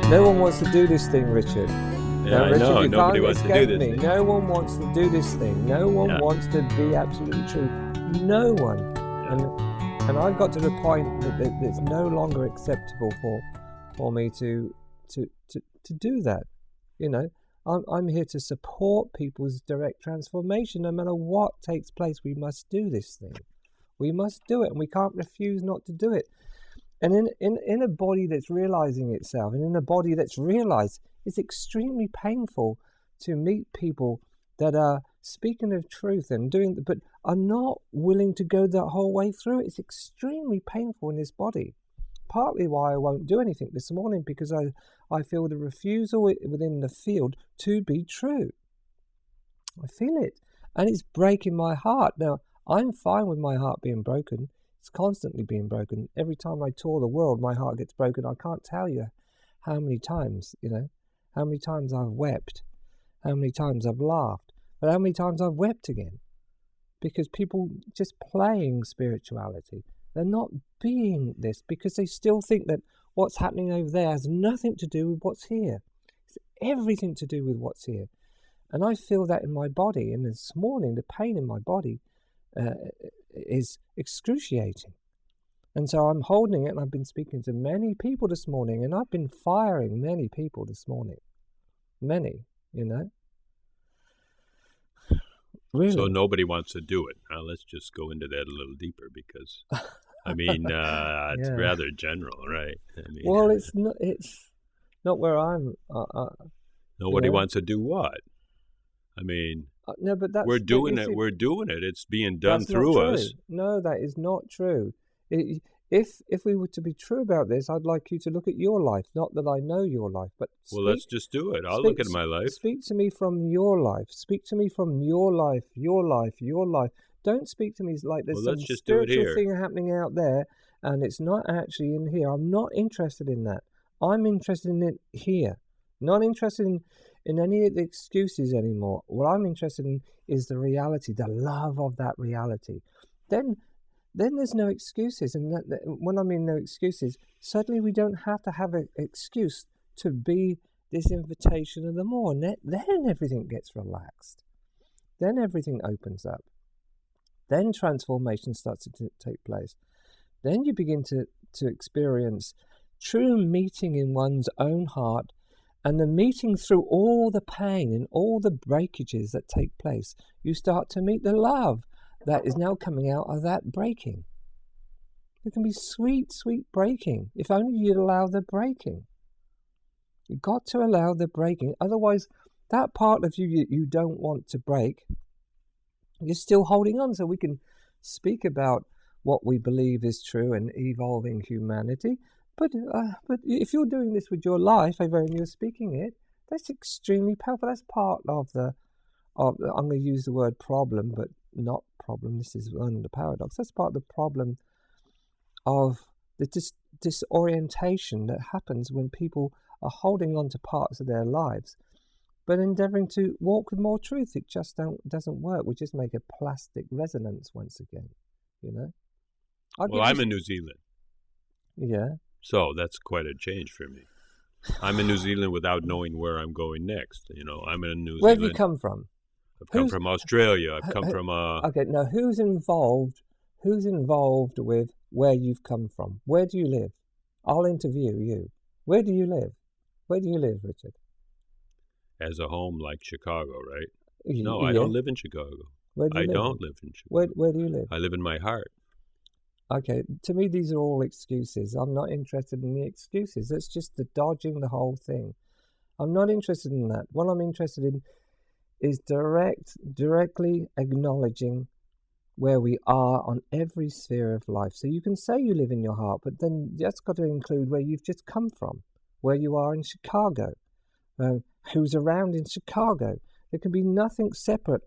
No one wants to do this thing, Richard. Yeah, I Richard, know. you Nobody can't wants to do escape this me. thing. No one wants to do this thing. No one wants to be absolutely true. No one. And I've got to the point that it's no longer acceptable for me to do that. You know, I'm here to support people's direct transformation. No matter what takes place, we must do this thing. We must do it, and we can't refuse not to do it. And in a body that's realizing itself, and in a body that's realized, it's extremely painful to meet people that are speaking of truth and doing, but are not willing to go the whole way through. It's extremely painful in this body. Partly why I won't do anything this morning, because I feel the refusal within the field to be true. I feel it, and it's breaking my heart. Now, I'm fine with my heart being broken. It's constantly being broken. Every time I tour the world, my heart gets broken. I can't tell you how many times, how many times I've wept, how many times I've laughed, but how many times I've wept again. Because people just playing spirituality. They're not being this, because they still think that what's happening over there has nothing to do with what's here. It's everything to do with what's here. And I feel that in my body. And this morning, the pain in my body is excruciating. And so I'm holding it, and I've been speaking to many people this morning, and I've been firing many people this morning. Many, Really? So nobody wants to do it. Now let's just go into that a little deeper, because, it's rather general, right? Well, it's not where I'm... nobody wants to do what? No, but that's... We're doing it. We're doing it. It's being done through us. No, that is not true. If we were to be true about this, I'd like you to look at your life. Not that I know your life, but let's just do it. I'll look at my life. Speak to me from your life. Speak to me from your life, your life, your life. Don't speak to me like there's some spiritual thing happening out there, and it's not actually in here. I'm not interested in that. I'm interested in it here. Not interested in any of the excuses anymore. What I'm interested in is the reality, the love of that reality. Then there's no excuses. And when I mean no excuses, suddenly we don't have to have an excuse to be this invitation of the more. And then everything gets relaxed. Then everything opens up. Then transformation starts to take place. Then you begin to experience true meeting in one's own heart, and the meeting through all the pain and all the breakages that take place. You start to meet the love that is now coming out of that breaking. It can be sweet, sweet breaking, if only you'd allow the breaking. You've got to allow the breaking. Otherwise, that part of you don't want to break, you're still holding on. So we can speak about what we believe is true and evolving humanity. But if you're doing this with your life, and you're speaking it, that's extremely powerful. That's part of I'm going to use the word problem, but not problem. This is one of the paradox. That's part of the problem of the disorientation that happens when people are holding on to parts of their lives, but endeavoring to walk with more truth. It just doesn't work. We just make a plastic resonance once again, I'm in New Zealand. Yeah. So that's quite a change for me. I'm in New Zealand without knowing where I'm going next. I'm in New Zealand. Where have you come from? I've come from Australia. I've come from... Okay, now who's involved with where you've come from? Where do you live? I'll interview you. Where do you live? Where do you live, Richard? As a home like Chicago, right? I don't live in Chicago. Where do you live? I don't live in Chicago. Where do you live? I live in my heart. Okay, to me these are all excuses. I'm not interested in the excuses. That's just the dodging the whole thing. I'm not interested in that. What I'm interested in is directly acknowledging where we are on every sphere of life. So you can say you live in your heart, but then that's got to include where you've just come from, where you are in Chicago, who's around in Chicago. There can be nothing separate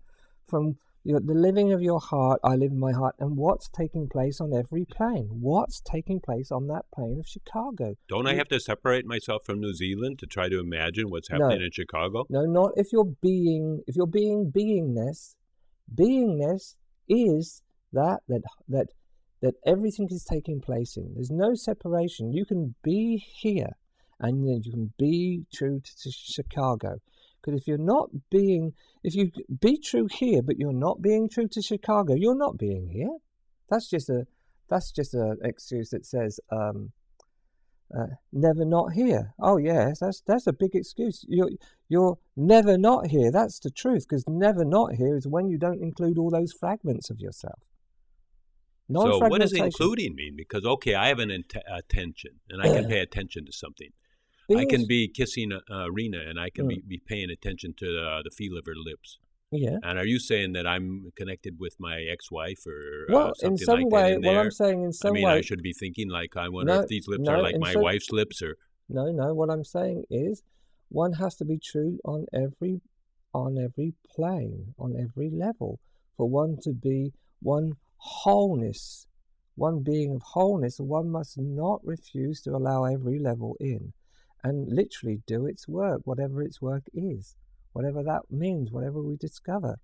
from the living of your heart. I live in my heart, and what's taking place on every plane. What's taking place on that plane of Chicago? Don't I have to separate myself from New Zealand to try to imagine what's happening in Chicago? No, not if you're being beingness. Beingness is that everything is taking place in. There's no separation. You can be here and then you can be true to Chicago. Because if you be true here, but you're not being true to Chicago, you're not being here. That's just an excuse that says never not here. Oh yes, that's a big excuse. You're never not here. That's the truth. Because never not here is when you don't include all those fragments of yourself. So what does including mean? Because I have an attention, and I can pay attention to something. I can be kissing Rena, and I can be paying attention to the feel of her lips. Yeah. And are you saying that I'm connected with my ex-wife or something in some like way, that in there? I'm saying in some way. I should be thinking like, I wonder if these lips are like my wife's lips, or... No. What I'm saying is, one has to be true on every plane, on every level, for one to be one wholeness, one being of wholeness. One must not refuse to allow every level in, and literally do its work, whatever its work is. Whatever that means, whatever we discover.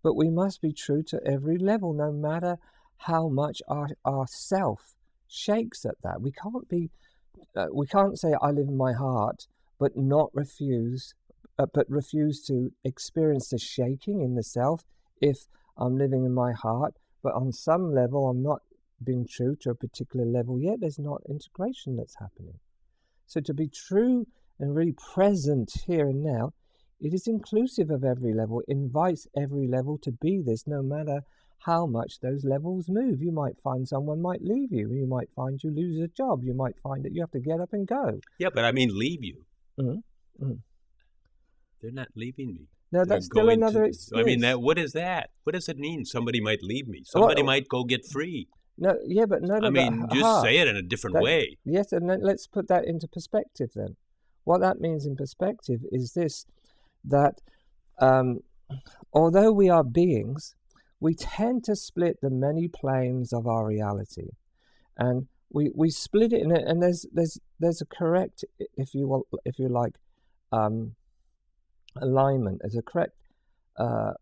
But we must be true to every level, no matter how much our self shakes at that. We can't say, I live in my heart, but refuse to experience the shaking in the self if I'm living in my heart. But on some level, I'm not being true to a particular level yet. There's not integration that's happening. So to be true and really present here and now, it is inclusive of every level, invites every level to be this, no matter how much those levels move. You might find someone might leave you. You might find you lose a job. You might find that you have to get up and go. Yeah, but I mean leave you. Mm-hmm. Mm-hmm. They're not leaving me. No, that's still another excuse. I mean, what is that? What does it mean? Somebody might leave me. Somebody might go get free. No, yeah, but no. I mean, just say it in a different way. Yes, and then let's put that into perspective then. What that means in perspective is this, that although we are beings, we tend to split the many planes of our reality, and we split it in it. And there's a correct, if you like, alignment. There's a correct. I'm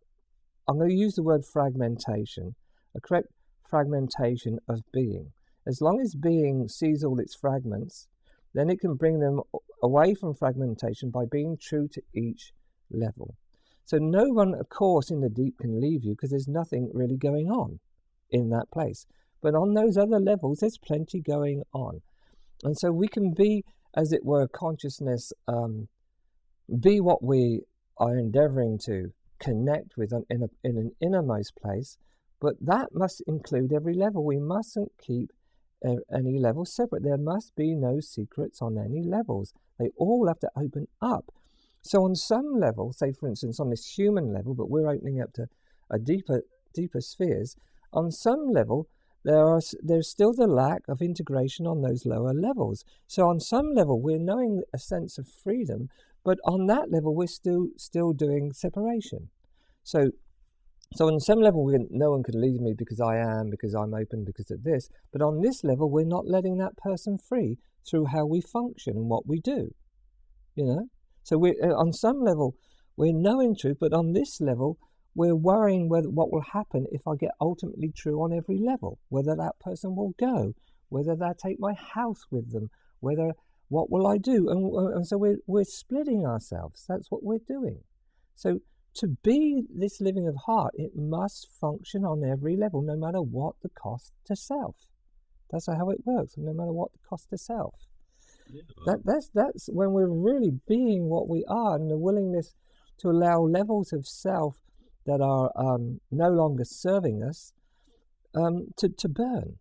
going to use the word fragmentation. A correct fragmentation of being. As long as being sees all its fragments, then it can bring them away from fragmentation by being true to each level. So no one, of course, in the deep can leave you, because there's nothing really going on in that place. But on those other levels, there's plenty going on. And so we can be, as it were, consciousness, be what we are endeavoring to connect with in an innermost place, but that must include every level. We mustn't keep any level separate. There must be no secrets on any levels. They all have to open up. So on some level, say for instance on this human level, but we're opening up to a deeper spheres, on some level there's still the lack of integration on those lower levels. So on some level we're knowing a sense of freedom, but on that level we're still doing separation. So on some level no one can leave me because I'm open because of this, but on this level we're not letting that person free through how we function and what we do, So on some level we're knowing truth, but on this level we're worrying what will happen if I get ultimately true on every level, whether that person will go, whether they'll take my house with them, what will I do, and so we're splitting ourselves. That's what we're doing. So to be this living of heart, it must function on every level, no matter what the cost to self. That's how it works, no matter what the cost to self. Yeah. That's when we're really being what we are, and the willingness to allow levels of self that are no longer serving us to burn.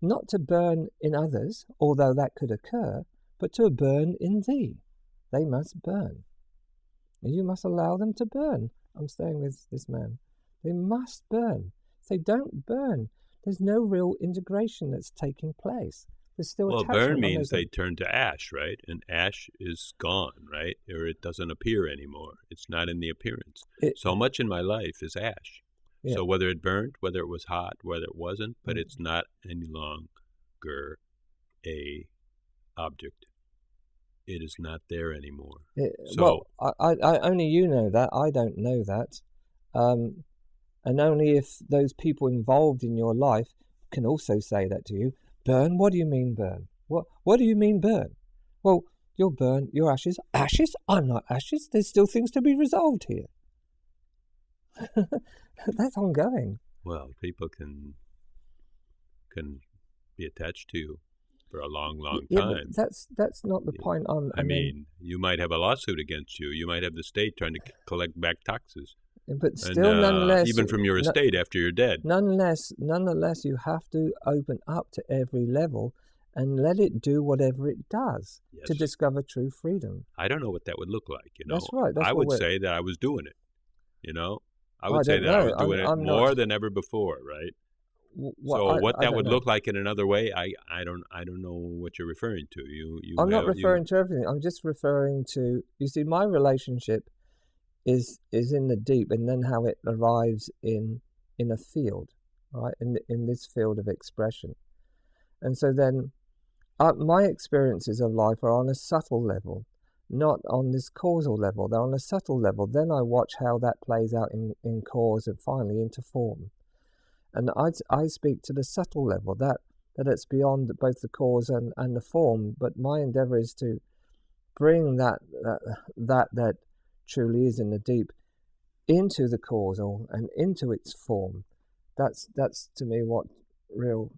Not to burn in others, although that could occur, but to burn in thee. They must burn. And you must allow them to burn. I'm staying with this man. They must burn. If they don't burn, there's no real integration that's taking place. There's still attachment. Well, burn means they turn to ash, right? And ash is gone, right? Or it doesn't appear anymore. It's not in the appearance. So much in my life is ash. Yeah. So whether it burned, whether it was hot, whether it wasn't, but it's not any longer a object. It is not there anymore. I only you know that. I don't know that. And only if those people involved in your life can also say that to you. Burn? What do you mean burn? What do you mean burn? Well, you're burnt, you're ashes. Ashes? I'm not ashes. There's still things to be resolved here. That's ongoing. Well, people can be attached to you for a long time. But that's not the point. I mean, you might have a lawsuit against you. You might have the state trying to collect back taxes. But still, nonetheless, even from your estate after you're dead. Nonetheless, you have to open up to every level and let it do whatever it does to discover true freedom. I don't know what that would look like. That's right. I would say that I was doing it. I would say that I was doing it more than ever before, right? What that would look like in another way, I don't know what you're referring to. I'm not referring to everything. I'm just referring to, you see, my relationship is in the deep, and then how it arrives in a field, right? In this field of expression. And so then my experiences of life are on a subtle level, not on this causal level. They're on a subtle level. Then I watch how that plays out in cause and finally into form. And I speak to the subtle level, that it's beyond both the cause and the form. But my endeavor is to bring that truly is in the deep into the causal and into its form. That's to me what real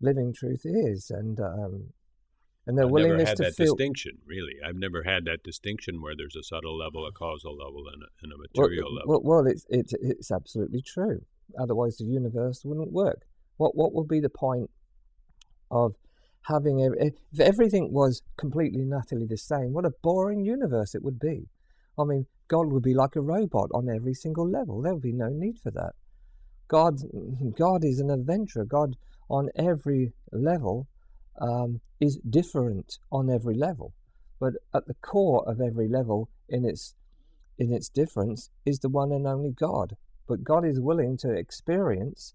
living truth is, and their willingness to feel. I've never had that distinction, really. I've never had that distinction where there's a subtle level, a causal level, and a material level. Well, it's absolutely true. Otherwise, the universe wouldn't work. What would be the point of having if everything was completely and utterly the same? What a boring universe it would be. I mean, God would be like a robot on every single level. There would be no need for that. God is an adventurer. God on every level is different on every level, but at the core of every level in its difference is the one and only God. But God is willing to experience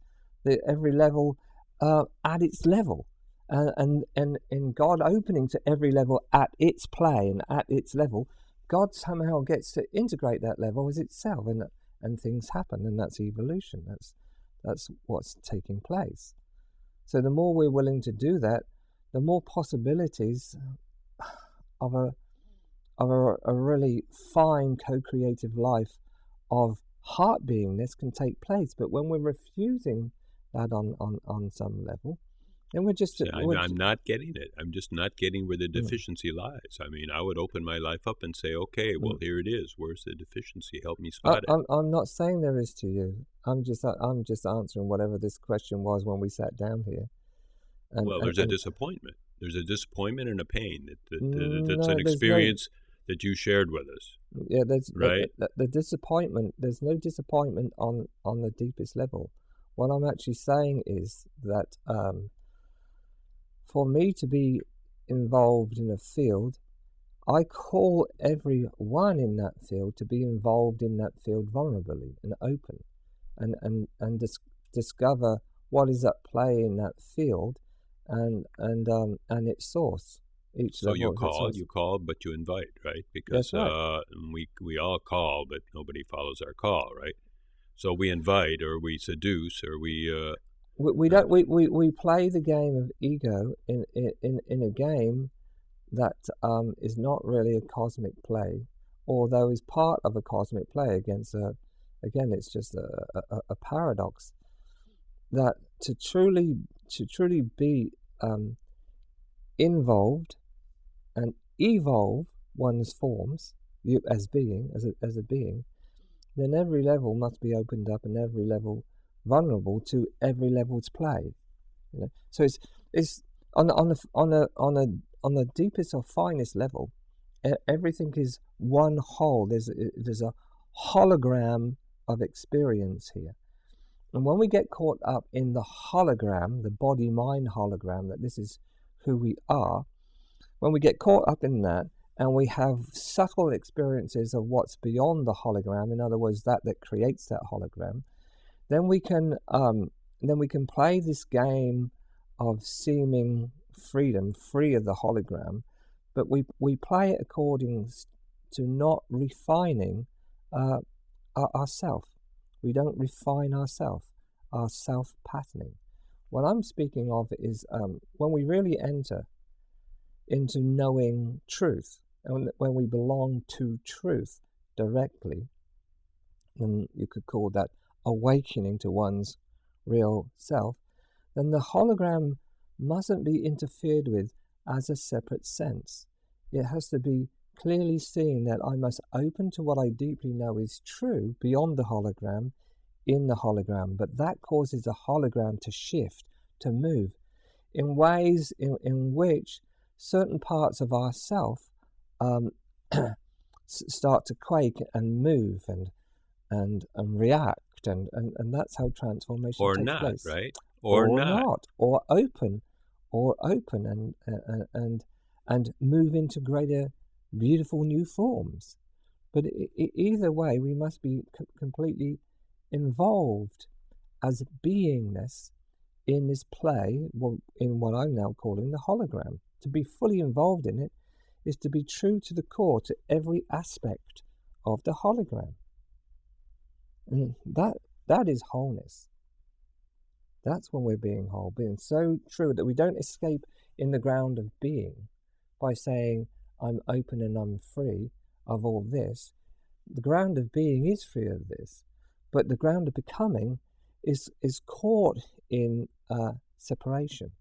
every level at its level, and in God opening to every level at its play and at its level, God somehow gets to integrate that level as itself, and things happen, and that's evolution. That's what's taking place. So the more we're willing to do that, the more possibilities of a really fine co-creative life of heart beingness can take place. But when we're refusing that on some level, then we're just... I'm not getting it. I'm just not getting where the deficiency lies. I mean, I would open my life up and say, okay, well, here it is. Where's the deficiency? Help me spot it. I'm not saying there is to you. I'm just answering whatever this question was when we sat down here. There's a disappointment. There's a disappointment and a pain. That's an experience that you shared with us. Yeah, there's right. The disappointment. There's no disappointment on the deepest level. What I'm actually saying is that for me to be involved in a field, I call everyone in that field to be involved in that field vulnerably and open, and discover what is at play in that field, and its source. So you call, but you invite, right? Because right. We all call, but nobody follows our call, right? So we invite, or we seduce, or we don't. We play the game of ego in a game that is not really a cosmic play, although is part of a cosmic play against again, it's just a paradox. That to truly be involved and evolve one's forms as a being, then every level must be opened up and every level vulnerable to every level's play. So it's on the deepest or finest level, everything is one whole. There's a hologram of experience here. And when we get caught up in the hologram, the body-mind hologram, that this is who we are, when we get caught up in that and we have subtle experiences of what's beyond the hologram, in other words, that creates that hologram, then we can play this game of seeming freedom, free of the hologram, but we play it according to not refining ourself. We don't refine ourself, our self-patterning. What I'm speaking of is when we really enter into knowing truth. And when we belong to truth directly, then you could call that awakening to one's real self, then the hologram mustn't be interfered with as a separate sense. It has to be clearly seen that I must open to what I deeply know is true beyond the hologram, in the hologram, but that causes the hologram to shift, to move, in ways in which certain parts of ourself start to quake and move and react, and that's how transformation takes place. Right? Or not, or open and move into greater, beautiful new forms. But either way, we must be completely involved as beingness in this play, in what I'm now calling the hologram. To be fully involved in it is to be true to the core, to every aspect of the hologram. And that is wholeness. That's when we're being whole, being so true that we don't escape in the ground of being by saying, I'm open and I'm free of all this. The ground of being is free of this, but the ground of becoming is caught in separation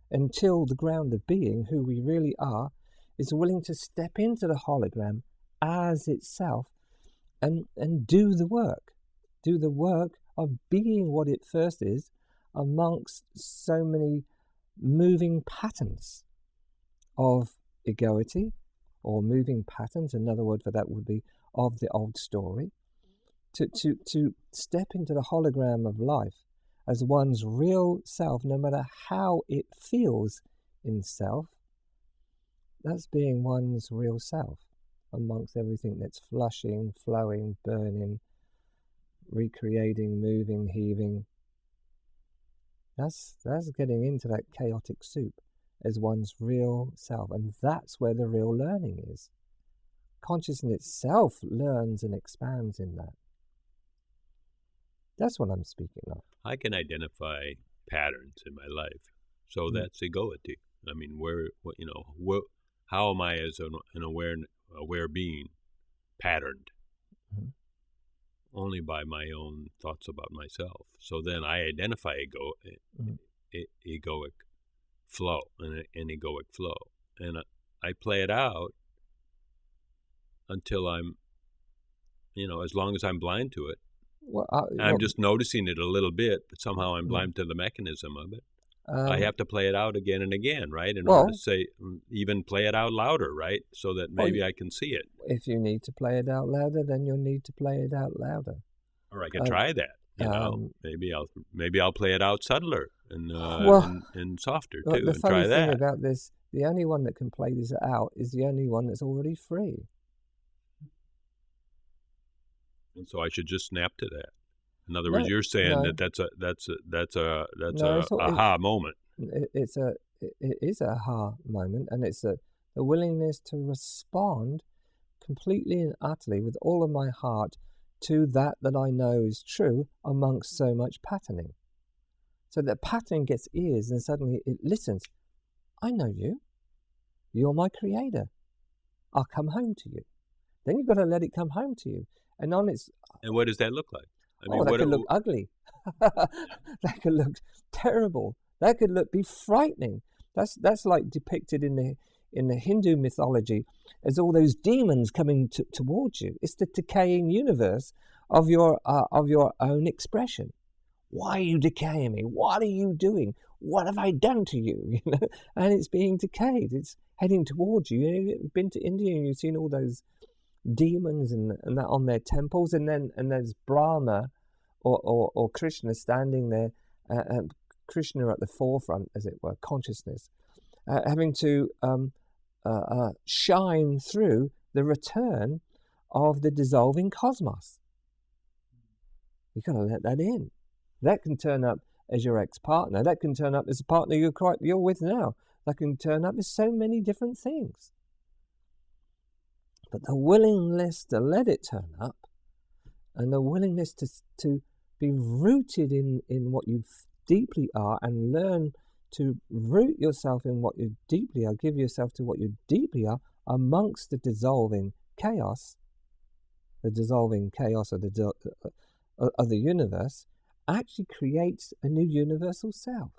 until the ground of being, who we really are, is willing to step into the hologram as itself and do the work of being what it first is amongst so many moving patterns of egoity, or moving patterns, another word for that would be of the old story, to step into the hologram of life as one's real self, no matter how it feels in self. That's being one's real self amongst everything that's flushing, flowing, burning, recreating, moving, heaving. That's getting into that chaotic soup as one's real self, and that's where the real learning is. Consciousness itself learns and expands in that. That's what I'm speaking of. I can identify patterns in my life, so that's egoity. I mean, how am I as an aware being patterned? Mm-hmm. Only by my own thoughts about myself. So then I identify egoic flow, an egoic flow, and I play it out until I'm, as long as I'm blind to it. I'm just noticing it a little bit, but somehow I'm blind to the mechanism of it. I have to play it out again and again, right? In order to say, even play it out louder, right? So that maybe I can see it. If you need to play it out louder, then you'll need to play it out louder. Or I can try that. Maybe I'll play it out subtler and softer too, and try that. The funny thing about this, the only one that can play this out is the only one that's already free. And so I should just snap to that. In other words, you're saying that's a aha moment. It is a aha moment, and it's the willingness to respond completely and utterly with all of my heart to that I know is true amongst so much patterning. So that patterning gets ears, and suddenly it listens. I know you. You're my creator. I'll come home to you. Then you've got to let it come home to you. And what does that look like? That could look ugly. That could look terrible. That could be frightening. That's like depicted in the Hindu mythology as all those demons coming towards you. It's the decaying universe of your own expression. Why are you decaying me? What are you doing? What have I done to you? And it's being decayed. It's heading towards you. You've been to India and you've seen all those demons and that on their temples, and there's Brahma or Krishna standing there, Krishna at the forefront, as it were, consciousness, having to shine through the return of the dissolving cosmos. You've got to let that in. That can turn up as your ex-partner. That can turn up as a partner you're with now. That can turn up as so many different things. But the willingness to let it turn up, and the willingness to be rooted in what you deeply are, and learn to root yourself in what you deeply are, give yourself to what you deeply are amongst the dissolving chaos of the universe, actually creates a new universal self.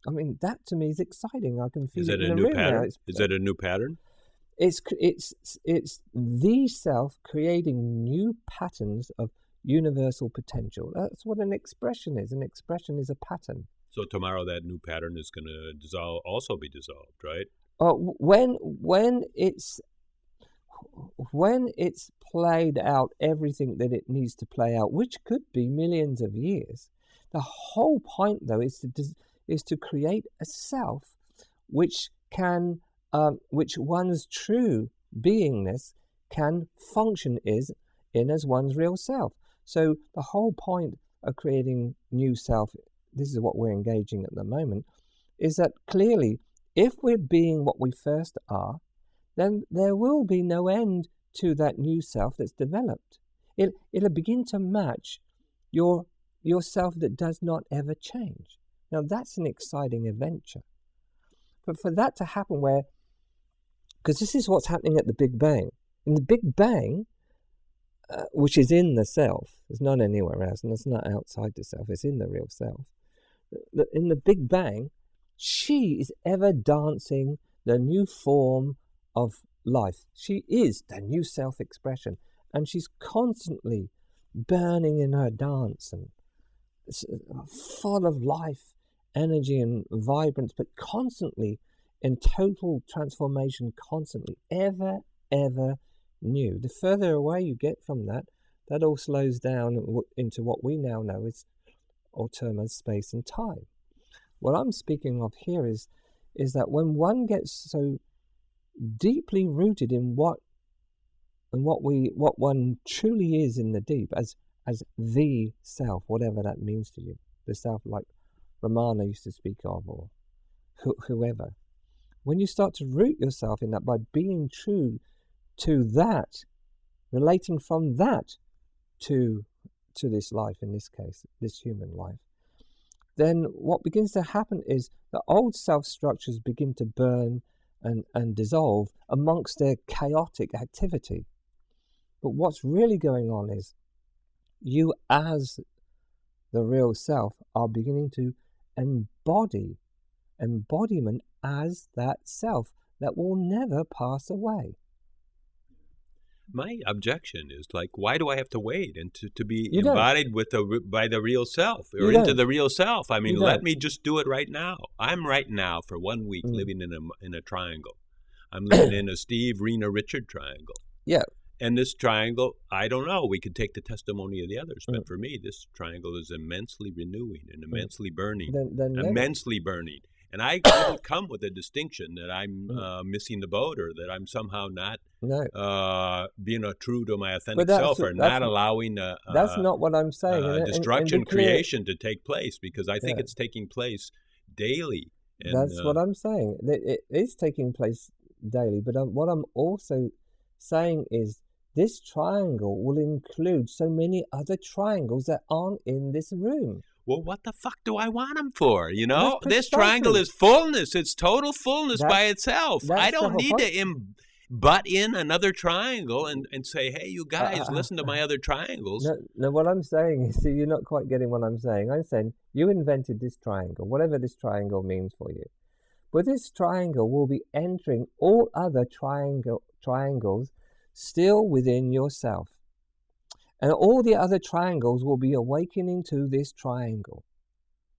I mean, that to me is exciting. I can feel it in the room now. Is that a new pattern? It's the self creating new patterns of universal potential. That's what an expression is. An expression is a pattern. So tomorrow that new pattern is going to also be dissolved, right? When it's played out everything that it needs to play out, which could be millions of years, the whole point though is to create a self which one's true beingness can function in as one's real self. So the whole point of creating new self, this is what we're engaging at the moment, is that clearly if we're being what we first are, then there will be no end to that new self that's developed. It'll begin to match your self that does not ever change. Now that's an exciting adventure. But for that to happen because this is what's happening at the Big Bang. In the Big Bang, which is in the self, it's not anywhere else, and it's not outside the self, it's in the real self. In the Big Bang, she is ever dancing the new form of life. She is the new self-expression, and she's constantly burning in her dance and full of life, energy and vibrance, but constantly in total transformation, constantly, ever new. The further away you get from that all slows down into what we now know is or term as space and time. What I'm speaking of here is that when one gets so deeply rooted in what one truly is in the deep, as the self, whatever that means to you, the self like Rena used to speak of, or whoever. When you start to root yourself in that by being true to that, relating from that to this life, in this case, this human life, then what begins to happen is the old self structures begin to burn and dissolve amongst their chaotic activity. But what's really going on is you as the real self are beginning to embodiment as that self that will never pass away. My objection is why do I have to wait and to be embodied by the real self or into the real self? I mean, let me just do it right now. I'm right now for 1 week living in a triangle. I'm living in a Steve, Rena, Richard triangle. Yeah. And this triangle, I don't know. We could take the testimony of the others, but for me, this triangle is immensely renewing and immensely burning. Immensely burning. And I don't come with a distinction that I'm missing the boat or that I'm somehow not being true to my authentic self or not allowing that's not what I'm saying. Destruction, creation to take place, because I think it's taking place daily. And, that's what I'm saying. It is taking place daily, but what I'm also saying is this triangle will include so many other triangles that aren't in this room. Well, what the fuck do I want them for? You know, this triangle is fullness. It's total fullness by itself. I don't need to butt in another triangle and say, hey, you guys, listen to my other triangles. No, what I'm saying is, you're not quite getting what I'm saying. I'm saying you invented this triangle, whatever this triangle means for you. But this triangle will be entering all other triangles still within yourself. And all the other triangles will be awakening to this triangle.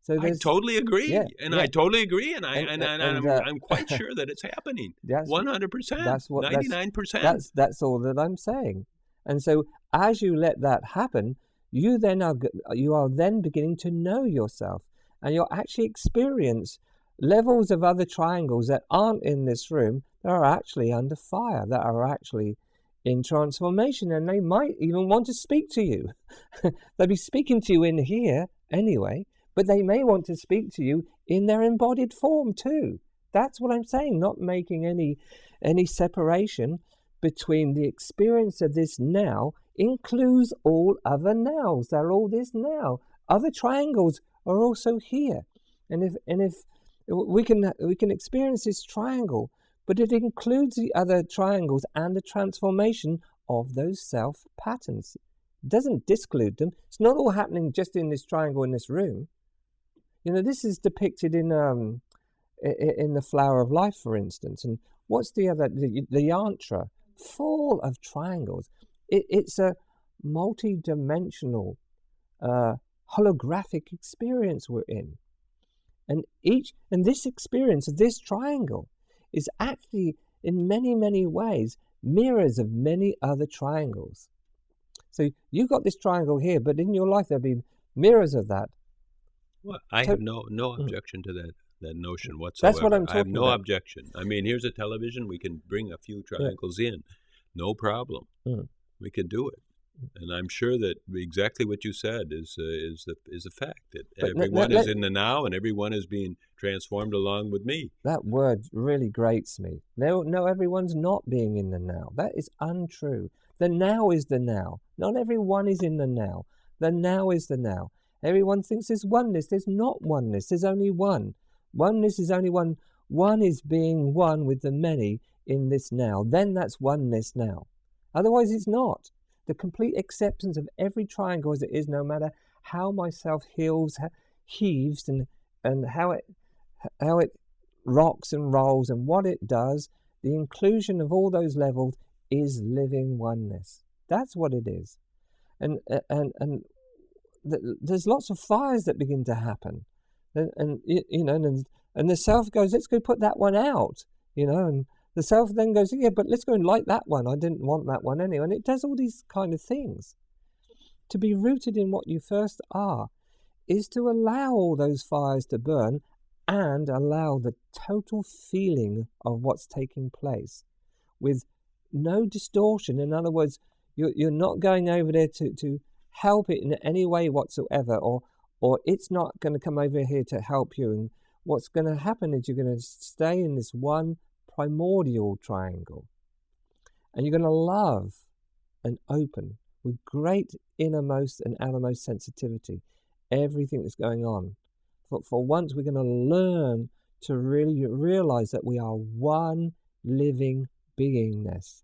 So I totally agree, I totally agree, and I'm quite sure that it's happening. 100%, 99%. That's all that I'm saying. And so, as you let that happen, you are then beginning to know yourself, and you'll actually experience levels of other triangles that aren't in this room that are actually under fire, that are actually in transformation, and they might even want to speak to you. They'll be speaking to you in here anyway, but they may want to speak to you in their embodied form too. That's what I'm saying, not making any separation between the experience of this now includes all other nows. They're all this now. Other triangles are also here. And if we can experience this triangle, but it includes the other triangles and the transformation of those self patterns. It doesn't disclude them. It's not all happening just in this triangle in this room. This is depicted in the flower of life, for instance. And what's the other? The yantra, full of triangles. It's a multidimensional, holographic experience we're in. And this experience of this triangle is actually, in many, many ways, mirrors of many other triangles. So you've got this triangle here, but in your life there'll be mirrors of that. Well, I have no objection to that notion whatsoever. That's what I'm talking about. I have no objection. I mean, here's a television. We can bring a few triangles in. No problem. We can do it. And I'm sure that exactly what you said is a fact, that everyone is in the now and everyone is being transformed along with me. That word really grates me. No, everyone's not being in the now. That is untrue. The now is the now. Not everyone is in the now. The now is the now. Everyone thinks there's oneness. There's not oneness. There's only one. Oneness is only one. One is being one with the many in this now. Then that's oneness now. Otherwise it's not. The complete acceptance of every triangle as it is, no matter how myself heaves and how it rocks and rolls and what it does, the inclusion of all those levels is living oneness. That's what it is. And there's lots of fires that begin to happen. And the self goes, let's go put that one out, and the self then goes, yeah, but let's go and light that one. I didn't want that one anyway. And it does all these kind of things. To be rooted in what you first are is to allow all those fires to burn and allow the total feeling of what's taking place with no distortion. In other words, you're not going over there to help it in any way whatsoever, or it's not going to come over here to help you. And what's going to happen is you're going to stay in this one primordial triangle, and you're going to love and open with great innermost and outermost sensitivity everything that's going on. For once, we're going to learn to really realize that we are one living beingness,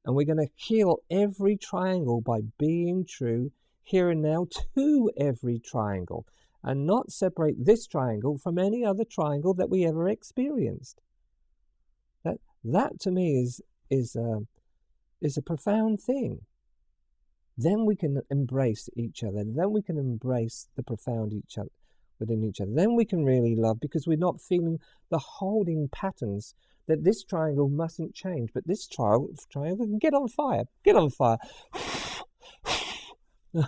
and we're going to heal every triangle by being true here and now to every triangle, and not separate this triangle from any other triangle that we ever experienced. That to me is a profound thing. Then we can embrace each other. Then we can embrace the profound within each other. Then we can really love, because we're not feeling the holding patterns that this triangle mustn't change, but this triangle can get on fire. Get on fire. No.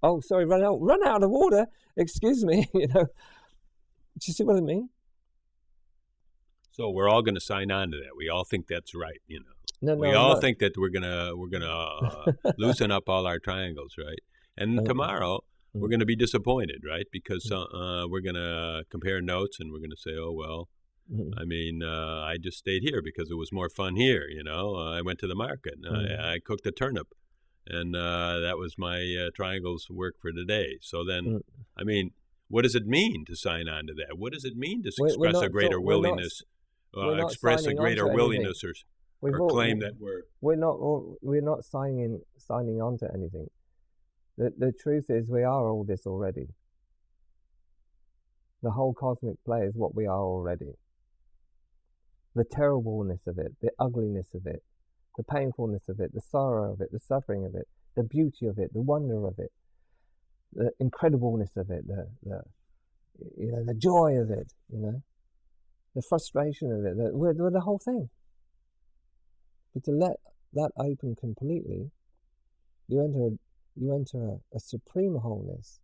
Oh, sorry, run out of order. Excuse me. Do you see what I mean? So we're all going to sign on to that. We all think that's right. We think that we're gonna loosen up all our triangles, right? And tomorrow we're going to be disappointed, right? Because we're going to compare notes and we're going to say, oh well. I mean, I just stayed here because it was more fun here, I went to the market. I cooked a turnip, and that was my triangles work for today. So then, I mean, what does it mean to sign on to that? What does it mean to express a greater willingness, express a greater willingness, or claim that we're not signing on to anything? The truth is, we are all this already. The whole cosmic play is what we are already. The terribleness of it, the ugliness of it, the painfulness of it, the sorrow of it, the suffering of it, the beauty of it, the wonder of it, the incredibleness of it, the joy of it, the frustration of it, we're the whole thing. But to let that open completely, you enter a supreme wholeness.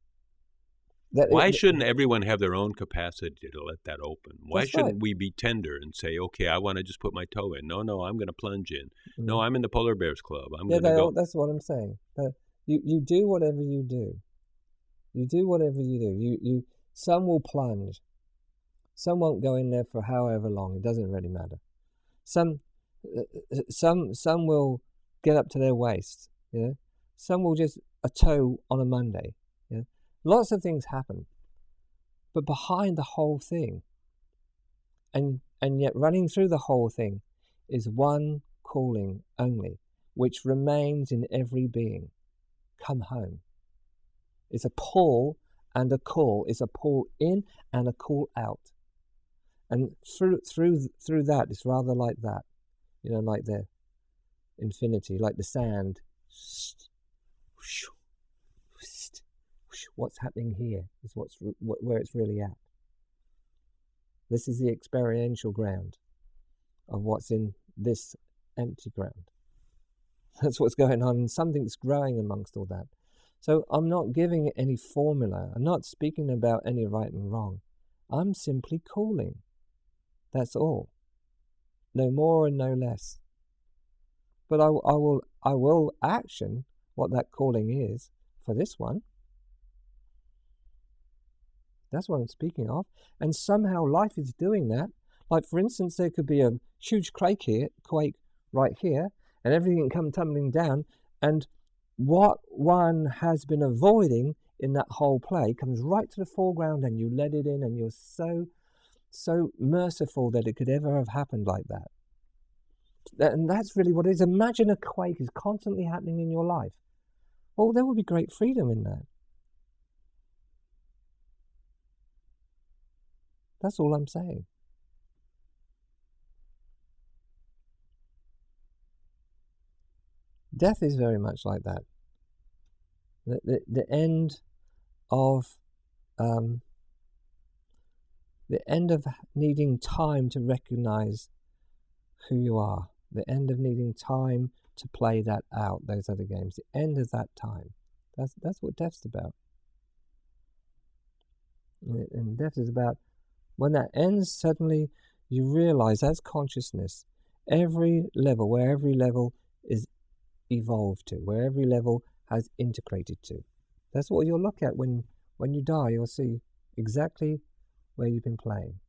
Why shouldn't everyone have their own capacity to let that open? Why shouldn't we be tender and say, okay, I want to just put my toe in. No, I'm going to plunge in. No, I'm in the Polar Bears Club. I'm going to go. That's what I'm saying. You do whatever you do. You do whatever you do. Some will plunge. Some won't go in there for however long. It doesn't really matter. Some Some will get up to their waist, Some will just a toe on a Monday, Lots of things happen, but behind the whole thing, and yet running through the whole thing, is one calling only, which remains in every being. Come home. It's a pull and a call. It's a pull in and a call out. And through that, it's rather like that, like the infinity, like the sand. What's happening here is where it's really at. This is the experiential ground of what's in this empty ground. That's what's going on. Something's growing amongst all that. So I'm not giving it any formula. I'm not speaking about any right and wrong. I'm simply calling. That's all. No more and no less. But I will action what that calling is for this one. That's what I'm speaking of. And somehow life is doing that. Like, for instance, there could be a huge quake right here, and everything come tumbling down, and what one has been avoiding in that whole play comes right to the foreground, and you let it in, and you're so merciful that it could ever have happened like that. And that's really what it is. Imagine a quake is constantly happening in your life. Well, there would be great freedom in that. That's all I'm saying. Death is very much like that. The end of needing time to recognize who you are. The end of needing time to play that out, those other games. The end of that time. That's what death's about. And death is about, when that ends, suddenly you realize as consciousness, every level is evolved to, where every level has integrated to. That's what you'll look at when you die. You'll see exactly where you've been playing.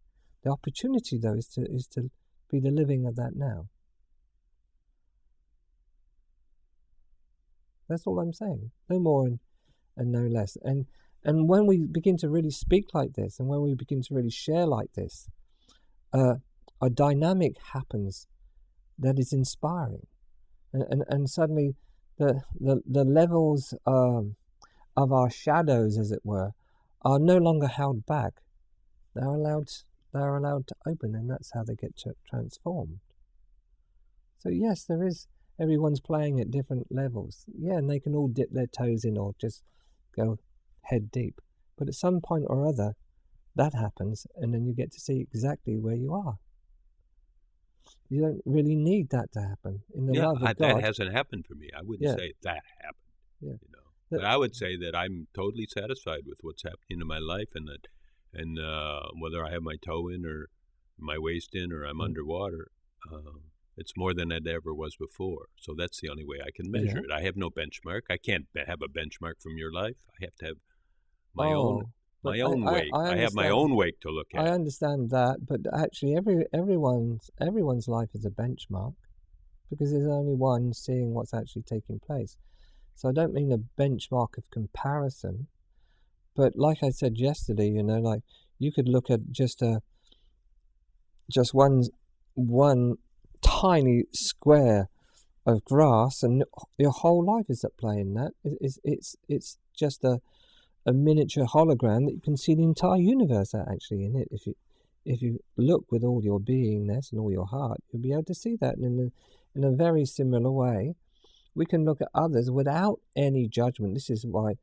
The opportunity, though, is to be the living of that now. That's all I'm saying. No more and no less. And when we begin to really speak like this, and when we begin to really share like this, a dynamic happens that is inspiring. And suddenly the levels of our shadows, as it were, are no longer held back. They're allowed to open, and that's how they get transformed. So yes, there is, everyone's playing at different levels. Yeah, and they can all dip their toes in or just go head deep. But at some point or other, that happens, and then you get to see exactly where you are. You don't really need that to happen. In the love of God, that hasn't happened for me. I wouldn't say that happened. Yeah. But I would say that I'm totally satisfied with what's happening in my life, and whether I have my toe in or my waist in or I'm underwater, it's more than it ever was before. So that's the only way I can measure it. I have no benchmark. I can't have a benchmark from your life. I have to have my own wake. I have my own wake to look at. I understand that, but actually everyone's life is a benchmark, because there's only one seeing what's actually taking place. So I don't mean a benchmark of comparison, but like I said yesterday, like you could look at just one tiny square of grass, and your whole life is at play in that. It's just a miniature hologram that you can see the entire universe actually in it. If you look with all your beingness and all your heart, you'll be able to see that. And in a very similar way, we can look at others without any judgment. This is why,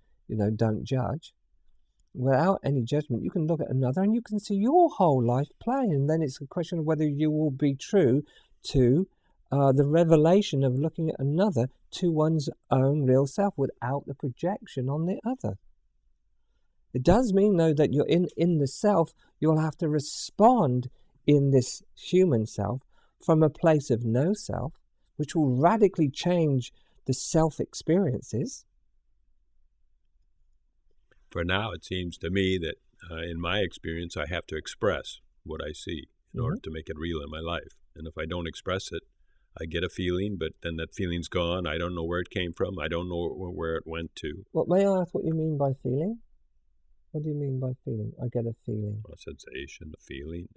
don't judge. Without any judgment, you can look at another and you can see your whole life playing. And then it's a question of whether you will be true to the revelation of looking at another to one's own real self without the projection on the other. It does mean, though, that you're in the self, you'll have to respond in this human self from a place of no self, which will radically change the self-experiences. For now, it seems to me that in my experience, I have to express what I see in order to make it real in my life. And if I don't express it, I get a feeling, but then that feeling's gone. I don't know where it came from. I don't know where it went to. May I ask what you mean by feeling? What do you mean by feeling? I get a feeling. A sensation, a feeling,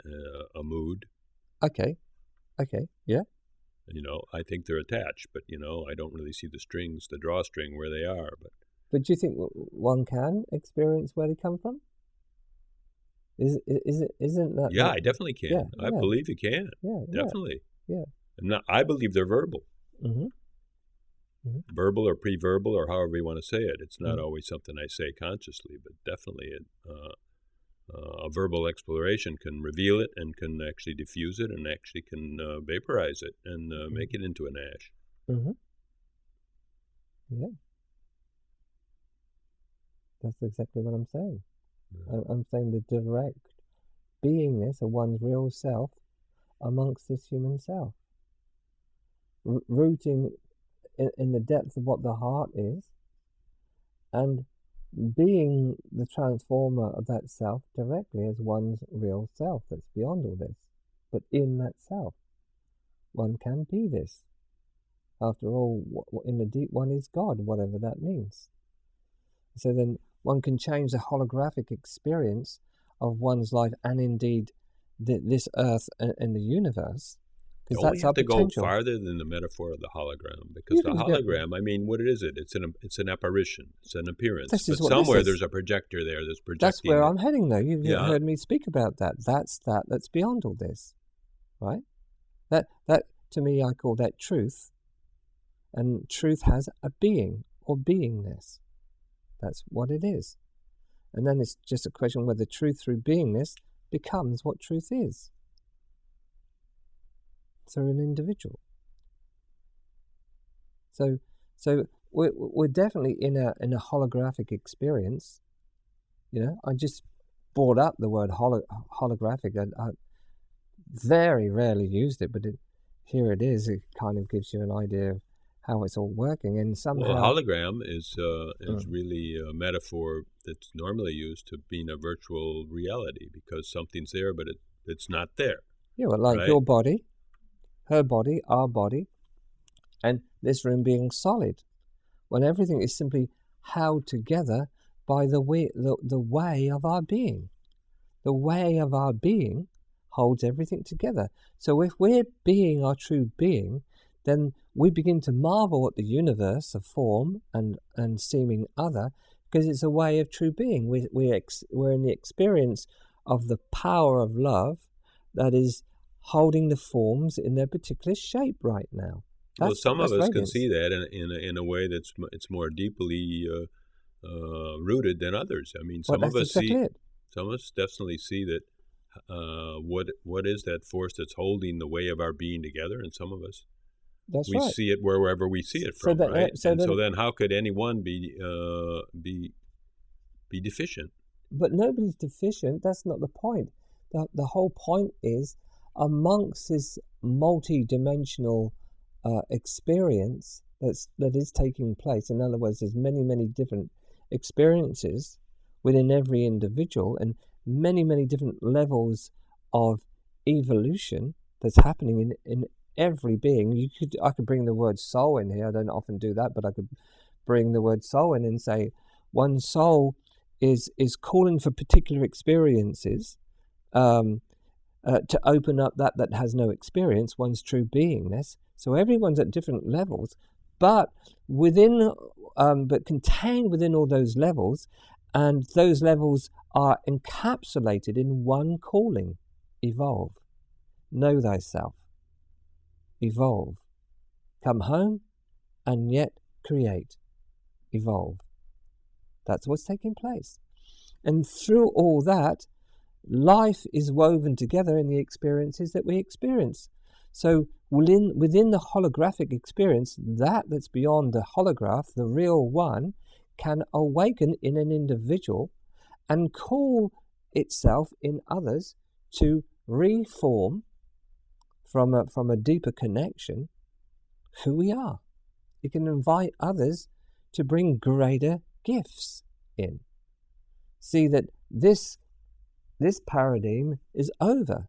a mood. Okay, yeah. I think they're attached, but, I don't really see the strings, the drawstring where they are. But do you think one can experience where they come from? Isn't that... Yeah, I definitely can. Yeah, I believe you can. Yeah, definitely. Yeah. I believe they're verbal. Mm-hmm. Mm-hmm. Verbal or pre-verbal or however you want to say it. It's not always something I say consciously, but definitely a verbal exploration can reveal it and can actually diffuse it and actually can vaporize it and make it into an ash. Mm-hmm. Yeah. That's exactly what I'm saying. Yeah. I'm saying the direct beingness of one's real self amongst this human self. Rooting in the depth of what the heart is, and being the transformer of that self directly as one's real self that's beyond all this. But in that self, one can be this. After all, in the deep one is God, whatever that means. So then one can change the holographic experience of one's life and indeed this earth and the universe. Because that's our potential. You have to go farther than the metaphor of the hologram. Because the hologram, I mean, what is it? It's an apparition. It's an appearance. But somewhere there's a projector there that's projecting. That's where I'm heading, though. You've heard me speak about that. That's beyond all this, right? That to me, I call that truth. And truth has a being or beingness. That's what it is. And then it's just a question whether truth through beingness becomes what truth is. Through an individual. So we're definitely in a holographic experience. I just brought up the word holographic. I very rarely used it, but here it is. It kind of gives you an idea of how it's all working, and somehow. Well, a hologram is really a metaphor that's normally used to being a virtual reality because something's there, but it's not there. Yeah, well, like your body. Her body, our body, and this room being solid, when everything is simply held together by the way of our being. The way of our being holds everything together. So if we're being our true being, then we begin to marvel at the universe of form and seeming other, because it's a way of true being. We're in the experience of the power of love that is holding the forms in their particular shape right now. Some of us can see that in a way that's it's more deeply rooted than others. I mean, some of us definitely see that what is that force that's holding the way of our being together, and some of us see it wherever we see it from, right? So then how could anyone be deficient? But nobody's deficient. That's not the point. The whole point is, amongst this multidimensional experience that is taking place, in other words, there's many different experiences within every individual and many different levels of evolution that's happening in every being. I could bring the word soul in here. I don't often do that, but I could bring the word soul in and say one soul is calling for particular experiences to open up that has no experience, one's true beingness. So everyone's at different levels, but contained within all those levels, and those levels are encapsulated in one calling: evolve, know thyself, evolve, come home, and yet create, evolve. That's what's taking place, and through all that, life is woven together in the experiences that we experience. So within the holographic experience, that's beyond the holograph, the real one, can awaken in an individual and call itself in others to reform from a deeper connection who we are. It can invite others to bring greater gifts in. See that this paradigm is over.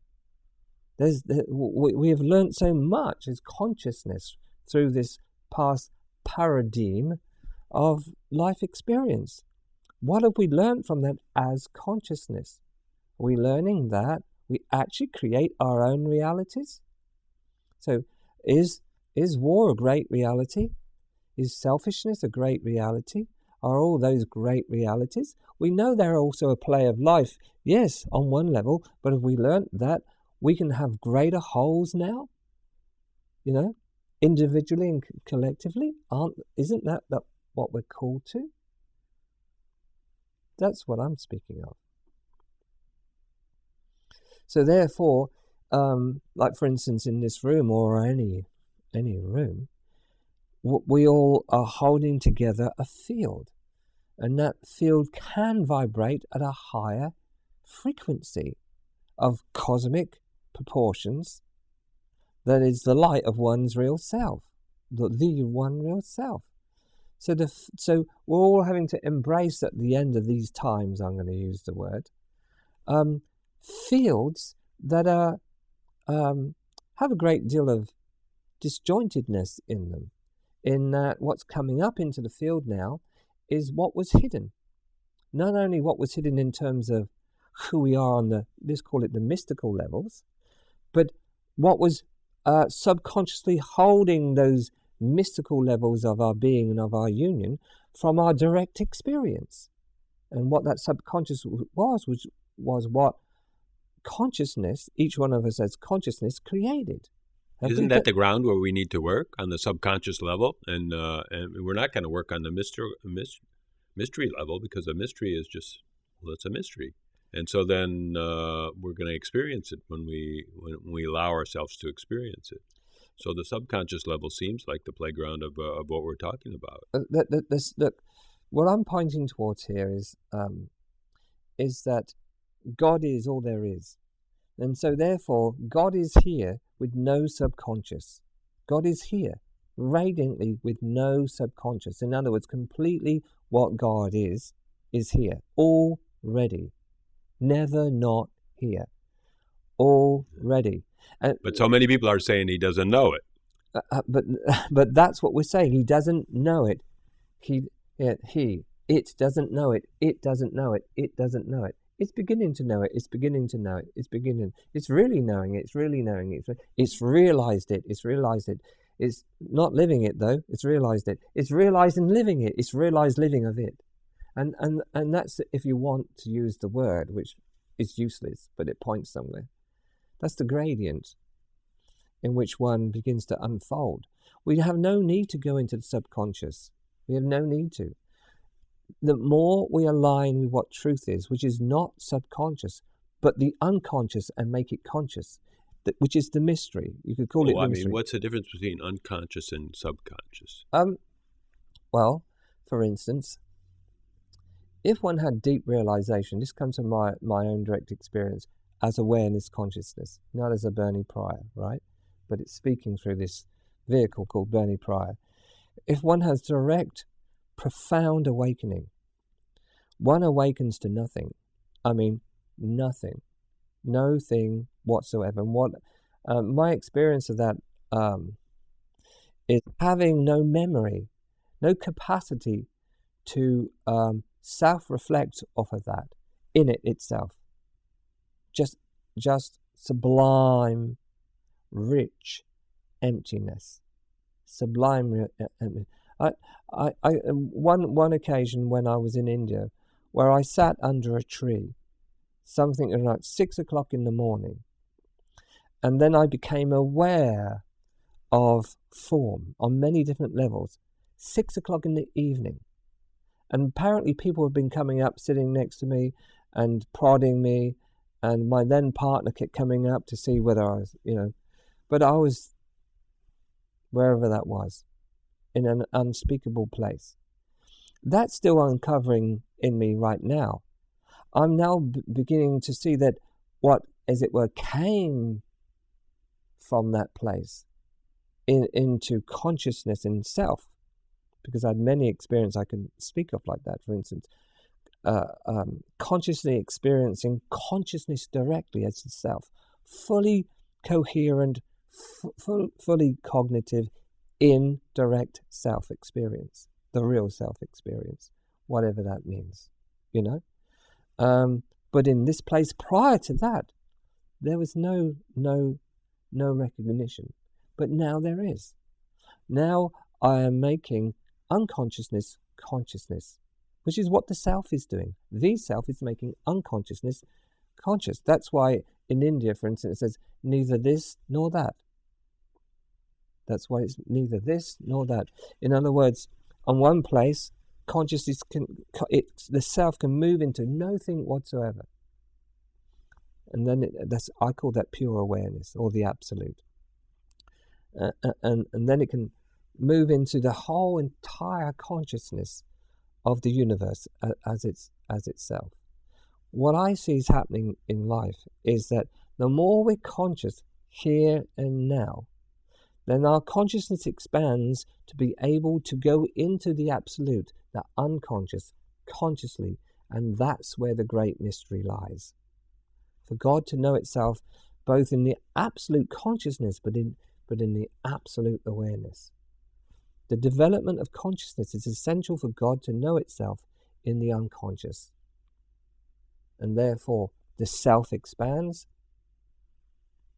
We have learned so much as consciousness through this past paradigm of life experience. What have we learned from that as consciousness? Are we learning that we actually create our own realities? So is war a great reality? Is selfishness a great reality? Are all those great realities? We know they're also a play of life, yes, on one level, but have we learnt that we can have greater wholes now? Individually and collectively? Isn't that what we're called to? That's what I'm speaking of. So therefore, like for instance in this room or any room, we all are holding together a field, and that field can vibrate at a higher frequency of cosmic proportions. That is the light of one's real self, the one real self. So we're all having to embrace at the end of these times, I'm going to use the word, fields that are have a great deal of disjointedness in them, in that what's coming up into the field now is what was hidden. Not only what was hidden in terms of who we are on let's call it the mystical levels, but what was subconsciously holding those mystical levels of our being and of our union from our direct experience. And what that subconscious was what consciousness, each one of us as consciousness, created. Isn't that the ground where we need to work, on the subconscious level? And we're not going to work on the mystery level, because a mystery is just, it's a mystery. And so then we're going to experience it when we allow ourselves to experience it. So the subconscious level seems like the playground of what we're talking about. Look, what I'm pointing towards here is that God is all there is. And so therefore, God is here with no subconscious. God is here radiantly with no subconscious. In other words, completely what God is here already. Never not here. Already. But so many people are saying he doesn't know it. But that's what we're saying. He doesn't know it. It doesn't know it. It doesn't know it. It doesn't know it. It's beginning to know it. It's beginning to know it. It's beginning. It's really knowing it. It's really knowing it. It's realized it. It's realized it. It's not living it though. It's realized it. It's realizing living it. It's realized living of it. And that's, if you want to use the word, which is useless, but it points somewhere. That's the gradient in which one begins to unfold. We have no need to go into the subconscious. We have no need to. The more we align with what truth is, which is not subconscious, but the unconscious, and make it conscious, which is the mystery. You could call it the mystery. What's the difference between unconscious and subconscious? Well, for instance, if one had deep realization, this comes from my own direct experience as awareness consciousness, not as a Bernie Pryor, right? But it's speaking through this vehicle called Bernie Pryor. If one has direct, profound awakening, one awakens to nothing. I mean, nothing. No thing whatsoever. And what my experience of that is having no memory, no capacity to self-reflect off of that in it itself. Just sublime, rich emptiness. Sublime emptiness. One occasion when I was in India, where I sat under a tree, something like 6 o'clock in the morning, and then I became aware of form on many different levels. 6 o'clock in the evening, and apparently people have been coming up, sitting next to me, and prodding me, and my then partner kept coming up to see whether I was, but I was wherever that was, in an unspeakable place. That's still uncovering in me right now. I'm now beginning to see that what, as it were, came from that place into consciousness in self, because I had many experiences I can speak of like that. For instance, consciously experiencing consciousness directly as itself, fully coherent, fully cognitive, indirect self-experience, the real self-experience, whatever that means, But in this place prior to that, there was no recognition. But now there is. Now I am making unconsciousness consciousness, which is what the self is doing. The self is making unconsciousness conscious. That's why in India, for instance, it says neither this nor that. That's why it's neither this nor that. In other words, on one place, consciousness the self can move into nothing whatsoever. And then I call that pure awareness, or the absolute. And then it can move into the whole entire consciousness of the universe as itself. What I see is happening in life is that the more we're conscious here and now, then our consciousness expands to be able to go into the absolute, the unconscious, consciously, and that's where the great mystery lies. For God to know itself both in the absolute consciousness, but in the absolute awareness. The development of consciousness is essential for God to know itself in the unconscious. And therefore, the self expands,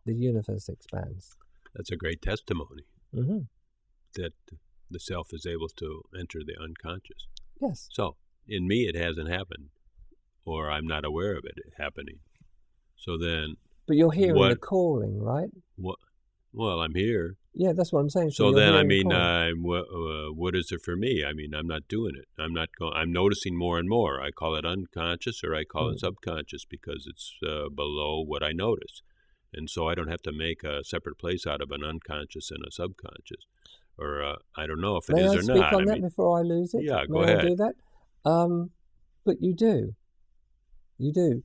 the universe expands. That's a great testimony, that the self is able to enter the unconscious. Yes. So, in me it hasn't happened, or I'm not aware of it happening. So then... But you're hearing the calling, right? Well, I'm here. Yeah, that's what I'm saying. So then, what is it for me? I mean, I'm not doing it. I'm noticing more and more. I call it unconscious, or I call it subconscious, because it's below what I notice. And so I don't have to make a separate place out of an unconscious and a subconscious. Or I don't know if it is or not. May I speak on that before I lose it? Yeah, go ahead. May I do that? But you do. You do.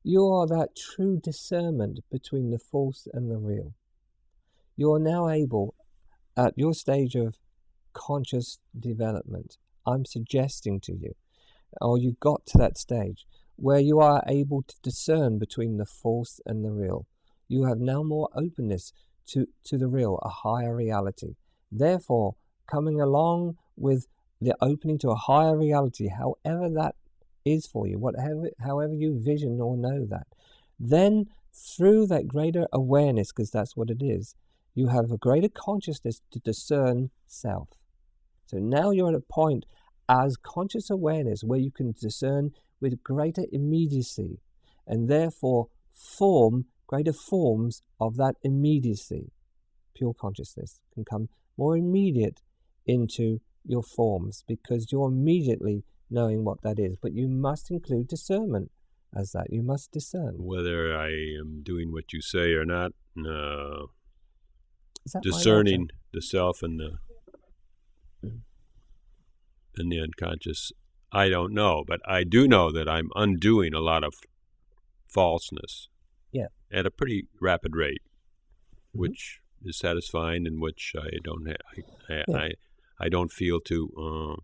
You are that true discernment between the false and the real. You are now able, at your stage of conscious development, I'm suggesting to you, or you've got to that stage, where you are able to discern between the false and the real. You have now more openness to the real, a higher reality. Therefore, coming along with the opening to a higher reality, however that is for you, however you vision or know that, then through that greater awareness, because that's what it is, you have a greater consciousness to discern self. So now you're at a point as conscious awareness where you can discern with greater immediacy, and therefore form greater forms of that immediacy. Pure consciousness can come more immediate into your forms, because you're immediately knowing what that is. But you must include discernment as that. You must discern. Whether I am doing what you say or not, discerning the self and the unconscious, I don't know. But I do know that I'm undoing a lot of falseness at a pretty rapid rate, which is satisfying, and which I don't feel to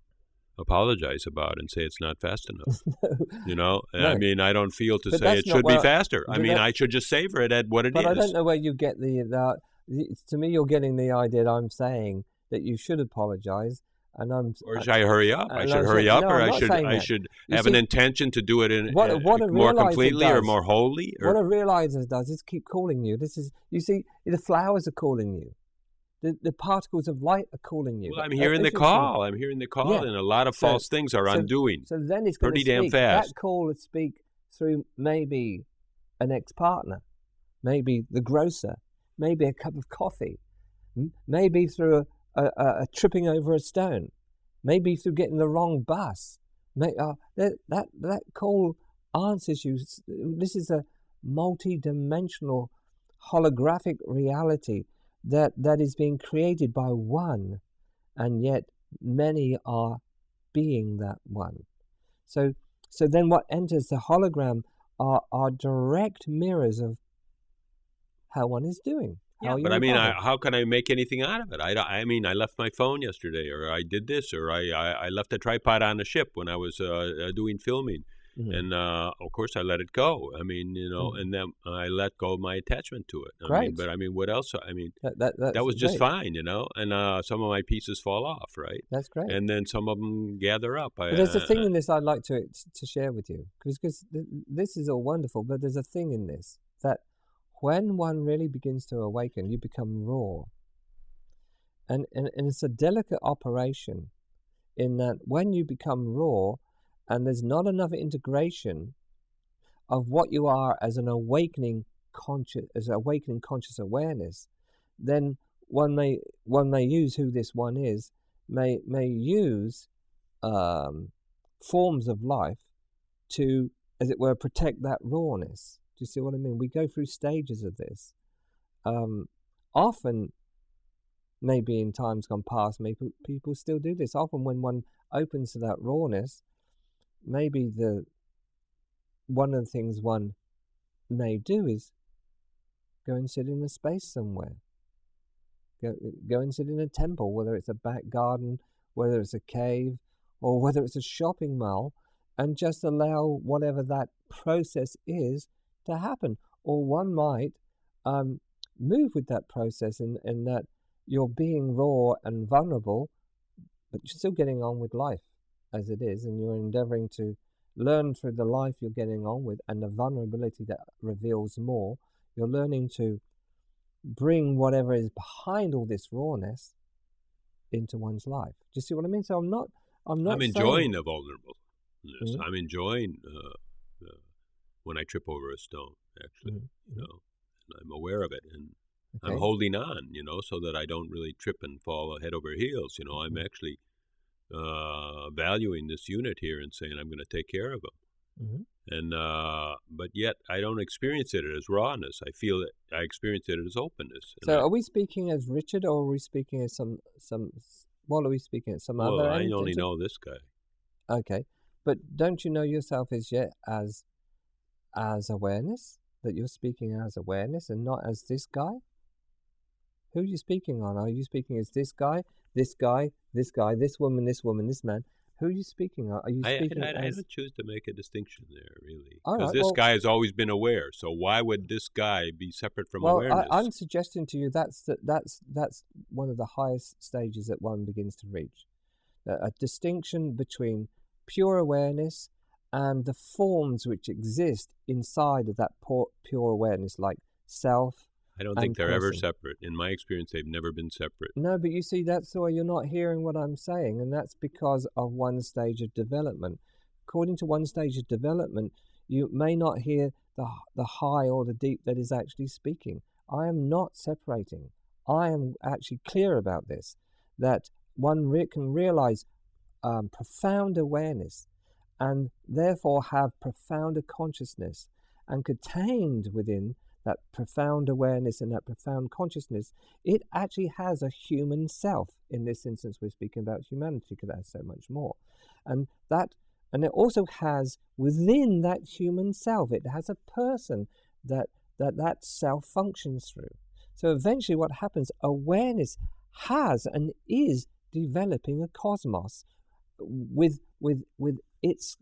apologize about and say it's not fast enough. No. I mean, I don't feel to say it should be faster. I mean, I should just savor it at what it is. But I don't know where you get to me, you're getting the idea that I'm saying that you should apologize. Or should I hurry up? I should hurry up, or I should have an intention to do it more completely or more wholly. What a realizer does is keep calling you. You see, the flowers are calling you. The particles of light are calling you. Well, I'm hearing the call. I'm hearing the call, and a lot of false things are undoing. So then it's going pretty to speak. Damn fast. That call would speak through maybe an ex-partner, maybe the grocer, maybe a cup of coffee, maybe through a tripping over a stone, maybe through getting the wrong bus. That call answers you. This is a multidimensional holographic reality that is being created by one, and yet many are being that one. So then what enters the hologram are direct mirrors of how one is doing. But I mean, how can I make anything out of it? I mean, I left my phone yesterday, or I did this, or I left a tripod on the ship when I was doing filming. And of course, I let it go. I mean, and then I let go of my attachment to it. Great. But what else? I mean, that was just great. fine, and some of my pieces fall off, right? That's great. And then some of them gather up. But there's a thing in this I'd like to share with you, because this is all wonderful, but there's a thing in this, that when one really begins to awaken, you become raw. And it's a delicate operation, in that when you become raw and there's not enough integration of what you are as an awakening conscious awareness, then one may use who this one is, may use forms of life to, as it were, protect that rawness. Do you see what I mean? We go through stages of this. Often, maybe in times gone past, maybe people still do this. Often when one opens to that rawness, maybe one of the things one may do is go and sit in a space somewhere. Go and sit in a temple, whether it's a back garden, whether it's a cave, or whether it's a shopping mall, and just allow whatever that process is to happen. Or one might move with that process in that you're being raw and vulnerable, but you're still getting on with life as it is, and you're endeavoring to learn through the life you're getting on with and the vulnerability that reveals more. You're learning to bring whatever is behind all this rawness into one's life. Do you see what I mean? So I'm enjoying the vulnerableness. Mm-hmm. I'm enjoying when I trip over a stone, actually, and I'm aware of it, and I'm holding on, so that I don't really trip and fall head over heels. I'm actually valuing this unit here and saying I'm going to take care of them. And but yet I don't experience it as rawness. I feel it. I experience it as openness. So are we speaking as Richard, or are we speaking as some? What are we speaking as? Some other? Well, I only know this guy. Okay, but don't you know yourself as yet as awareness? That you're speaking as awareness and not as this guy? Who are you speaking on? Are you speaking as this guy, this guy, this guy, this woman, this man? Who are you speaking on? Are you speaking I as... don't choose to make a distinction there, really. Because this guy has always been aware, so why would this guy be separate from awareness? I'm suggesting to you that's one of the highest stages that one begins to reach. A distinction between pure awareness and the forms which exist inside of that pure awareness, like self. I don't think they're ever separate. In my experience, they've never been separate. No, but you see, that's why you're not hearing what I'm saying, and that's because of one stage of development. According to one stage of development, you may not hear the high or the deep that is actually speaking. I am not separating. I am actually clear about this, that one can realize profound awareness and therefore have profounder consciousness, and contained within that profound awareness and that profound consciousness, it actually has a human self. In this instance, we're speaking about humanity, because it has so much more. And it also has within that human self, it has a person that self functions through. So eventually what happens, awareness has and is developing a cosmos with its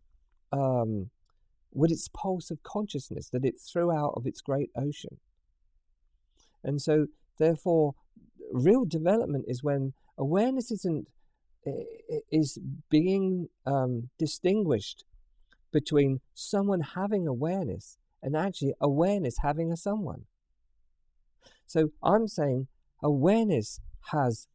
pulse of consciousness that it threw out of its great ocean. And so, therefore, real development is when awareness is being distinguished between someone having awareness and actually awareness having a someone. So I'm saying awareness has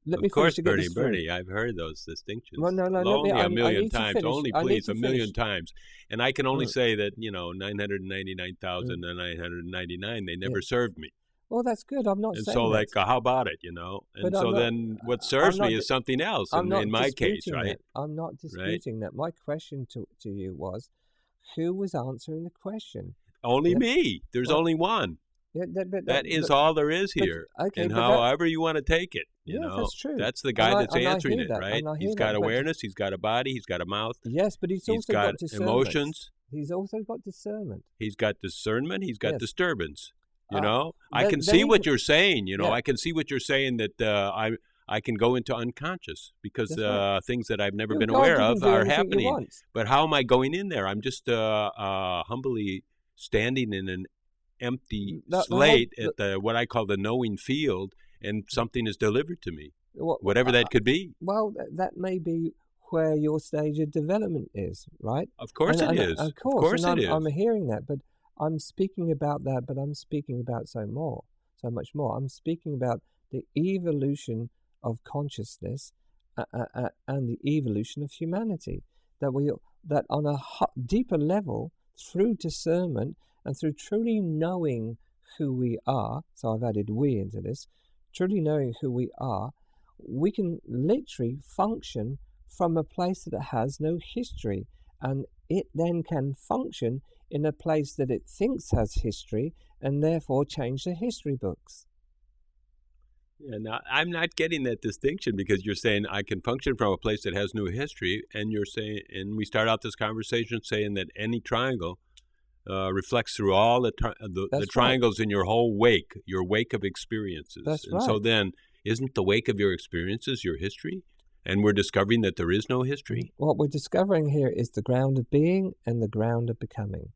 let me finish to get this through. Bernie, I've heard those distinctions. Well, no, only a million times. Only, please, a million times. And I can only say that, 999,999, they never served me. Well, that's good. I'm not saying that. And so, how about it, And so then what serves me is something else, in my case, right? I'm not disputing that. My question to you was, who was answering the question? Only me. There's only one. Yeah, that is all there is here. And however you want to take it, that's true. That's the guy that's answering it, right? He's got awareness, he's got a body, he's got a mouth. Yes, but he's also got emotions. He's also got discernment. He's got discernment, he's got disturbance. I can see what you're saying, I can see what you're saying, that I can go into unconscious because right. things that I've never been aware of are happening. But how am I going in there? I'm just humbly standing in an empty slate at what I call the knowing field, and something is delivered to me, whatever that could be. Well, that may be where your stage of development is, right? Of course it is. Of course it is. I'm hearing that, but I'm speaking about that, but I'm speaking about so much more. I'm speaking about the evolution of consciousness and the evolution of humanity. That on a deeper level, through discernment and through truly knowing who we are, so I've added we into this, truly knowing who we are, we can literally function from a place that has no history, and it then can function in a place that it thinks has history, and therefore change the history books. Yeah, now I'm not getting that distinction, because you're saying I can function from a place that has no history, and you're saying, and we start out this conversation saying that any triangle reflects through all the triangles in your whole wake, your wake of experiences. That's right. So then, isn't the wake of your experiences your history? And we're discovering that there is no history? What we're discovering here is the ground of being and the ground of becoming.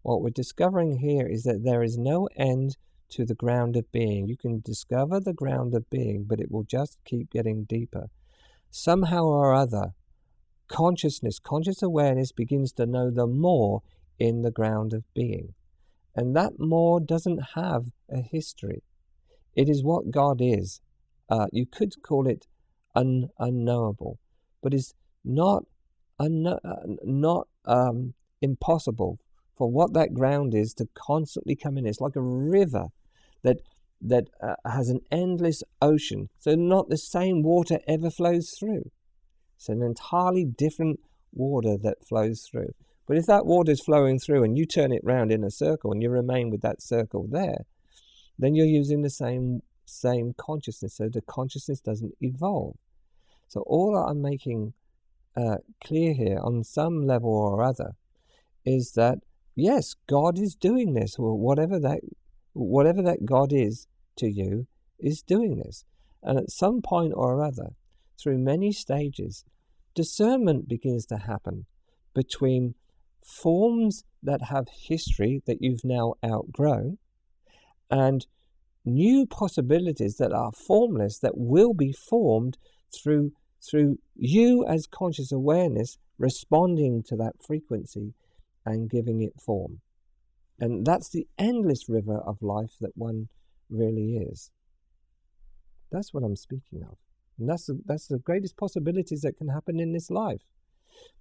What we're discovering here is that there is no end to the ground of being. You can discover the ground of being, but it will just keep getting deeper. Somehow or other, conscious awareness begins to know the more in the ground of being. And that more doesn't have a history. It is what God is. You could call it unknowable, but it's not impossible for what that ground is to constantly come in. It's like a river that has an endless ocean, so not the same water ever flows through. It's an entirely different water that flows through. But if that water is flowing through and you turn it round in a circle and you remain with that circle there, then you're using the same consciousness, so the consciousness doesn't evolve. So all I'm making clear here on some level or other is that, yes, God is doing this, or whatever that God is to you is doing this. And at some point or other, through many stages, discernment begins to happen between forms that have history that you've now outgrown and new possibilities that are formless, that will be formed through you as conscious awareness responding to that frequency and giving it form. And that's the endless river of life that one really is. That's what I'm speaking of. And that's the greatest possibilities that can happen in this life.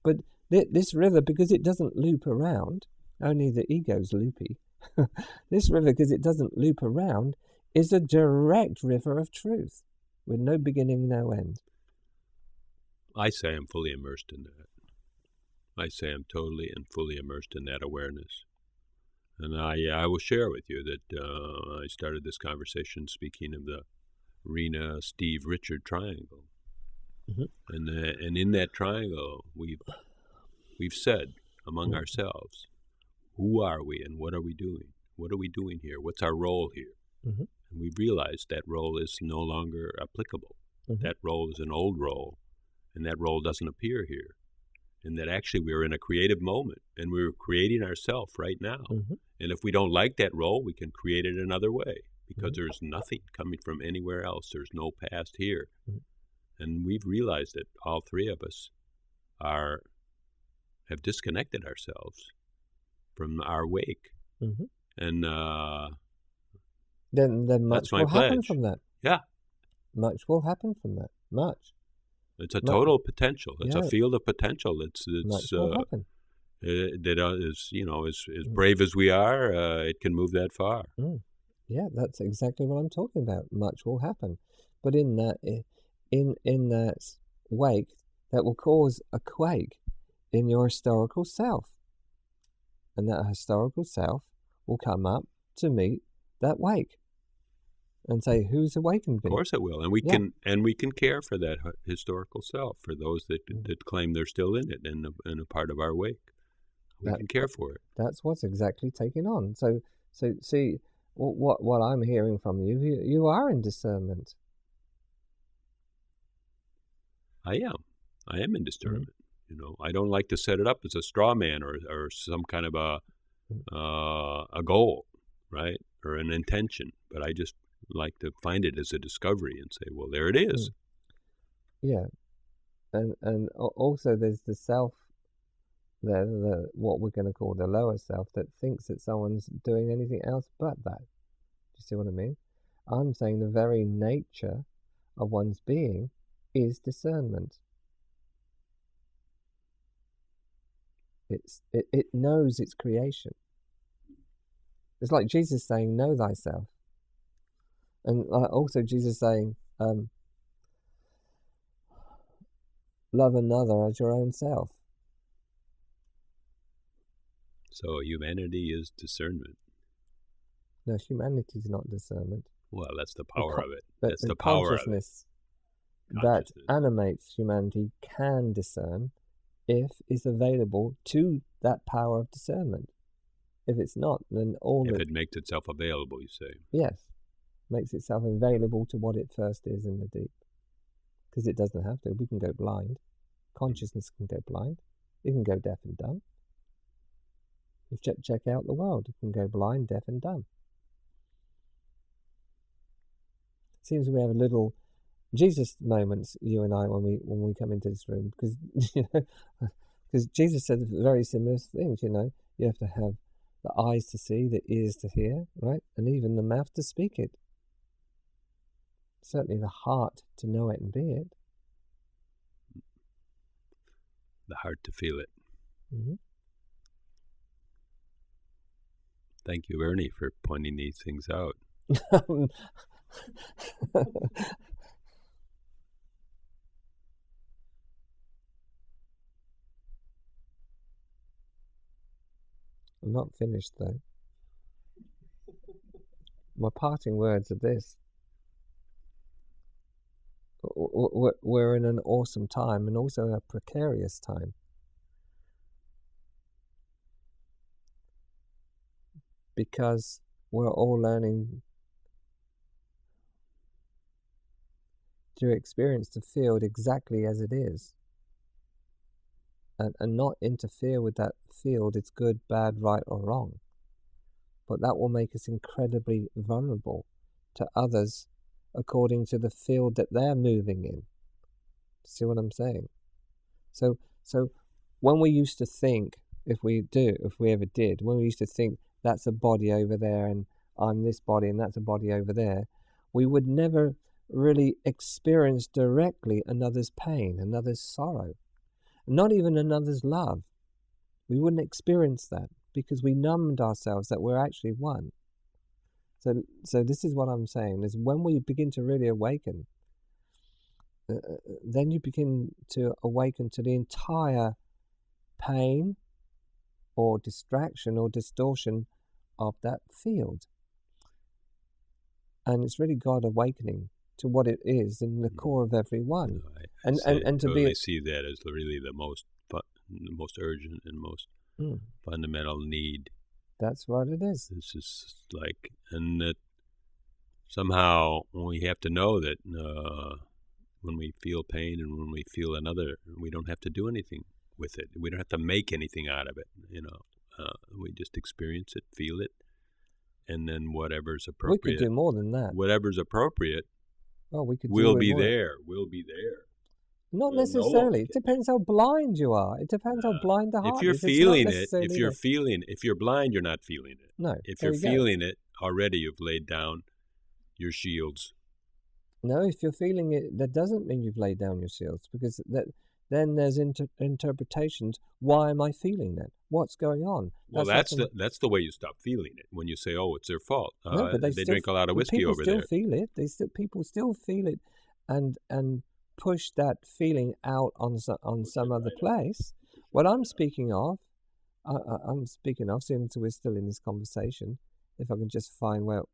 But this river, because it doesn't loop around, only the ego's loopy, this river, because it doesn't loop around, is a direct river of truth with no beginning, no end. I say I'm fully immersed in that. I say I'm totally and fully immersed in that awareness. And I will share with you that I started this conversation speaking of the Rena, Steve, Richard triangle. Mm-hmm. And in that triangle, we've said among mm-hmm. ourselves, who are we and what are we doing? What are we doing here? What's our role here? Mm-hmm. And we've realized that role is no longer applicable. Mm-hmm. That role is an old role, and that role doesn't appear here. And that actually we're in a creative moment, and we're creating ourselves right now. Mm-hmm. And if we don't like that role, we can create it another way, because mm-hmm. there's nothing coming from anywhere else. There's no past here. Mm-hmm. And we've realized that all three of us have disconnected ourselves from our wake. Mm-hmm. And then much will happen from that. Yeah. Much will happen from that. Much. It's a total potential. It's a field of potential. It's much will happen. That is, as brave as we are, it can move that far. Mm. Yeah, that's exactly what I'm talking about. Much will happen, but in that wake, that will cause a quake in your historical self, and that historical self will come up to meet that wake and say, "Who's awakened me?" Of course, it will, and we can care for that historical self, for those that claim they're still in it and a part of our wake. We can care for it. That's what's exactly taking on. So see, what I'm hearing from you, you are in discernment. I am in discernment. I don't like to set it up as a straw man or some kind of a goal, right, or an intention. But I just like to find it as a discovery and say, well, there it is. Yeah, and also there's the self, the what we're going to call the lower self, that thinks that someone's doing anything else but that. Do you see what I mean? I'm saying the very nature of one's being is discernment. It knows its creation. It's like Jesus saying, know thyself. And also Jesus saying, love another as your own self. So humanity is discernment. No, humanity is not discernment. Well, that's the power of it. That's the power of it. That animates humanity can discern if it's available to that power of discernment. If it's not, then if it makes itself available, you say. Yes, makes itself available to what it first is in the deep. Because it doesn't have to. We can go blind. Consciousness can go blind. It can go deaf and dumb. Check out the world. It can go blind, deaf and dumb. Seems we have a little Jesus moments, you and I, when we come into this room, because because Jesus said very similar things. You have to have the eyes to see, the ears to hear, right, and even the mouth to speak it. Certainly, the heart to know it and be it. The heart to feel it. Mm-hmm. Thank you, Ernie, for pointing these things out. I'm not finished, though. My parting words are this. We're in an awesome time and also a precarious time. Because we're all learning to experience the field exactly as it is. And not interfere with that field, it's good, bad, right or wrong. But that will make us incredibly vulnerable to others according to the field that they're moving in. See what I'm saying? So when we used to think, if we ever did, when we used to think that's a body over there and I'm this body and that's a body over there, we would never really experience directly another's pain, another's sorrow. Not even another's love. We wouldn't experience that because we numbed ourselves that we're actually one. So this is what I'm saying, is when we begin to really awaken, then you begin to awaken to the entire pain or distraction or distortion of that field. And it's really God awakening to what it is in the core of everyone. I totally see that as really the most urgent and most fundamental need. That's what it is. This is like, and that somehow we have to know that when we feel pain and when we feel another, we don't have to do anything with it. We don't have to make anything out of it. We just experience it, feel it, and then whatever's appropriate. We could do more than that. Whatever's appropriate. Oh, we'll be there. We'll be there. Not necessarily. It depends how blind you are. It depends how blind the heart is. If you're feeling it, if you're blind, you're not feeling it. No. If you're feeling it, already you've laid down your shields. No, if you're feeling it, that doesn't mean you've laid down your shields, because then there's interpretations. Why am I feeling that? What's going on? That's the way you stop feeling it. When you say, "Oh, it's their fault." No, but they drink a lot of whiskey over there. People still feel it, and push that feeling out on some other place. What I'm speaking of, since we're still in this conversation, if I can just find what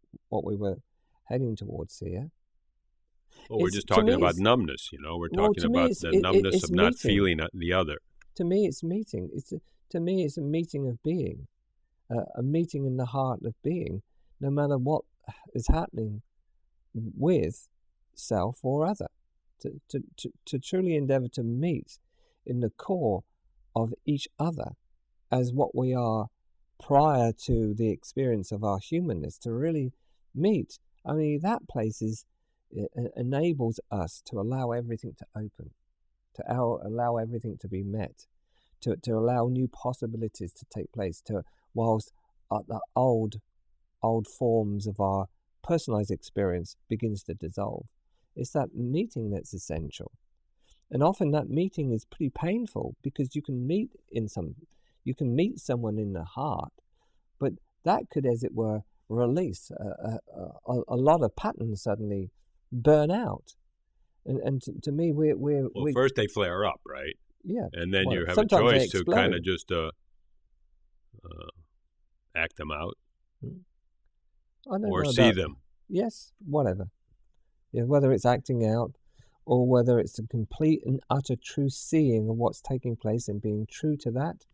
we were heading towards here. Well, we're just talking about numbness, We're talking about the numbness of not feeling the other. To me, it's meeting. To me, it's a meeting of being, a meeting in the heart of being, no matter what is happening with self or other. to truly endeavor to meet in the core of each other as what we are prior to the experience of our humanness, to really meet. I mean, that place enables us to allow everything to open, to allow everything to be met, to allow new possibilities to take place, whilst the old forms of our personalized experience begins to dissolve. It's that meeting that's essential. And often that meeting is pretty painful, because you can meet someone in the heart, but that could, as it were, release a lot of patterns suddenly burn out. And to me, we're first they flare up, right? Yeah. And then you have a choice to kind of just act them out, or see them. Yes, whatever. Yeah, whether it's acting out, or whether it's a complete and utter true seeing of what's taking place and being true to that,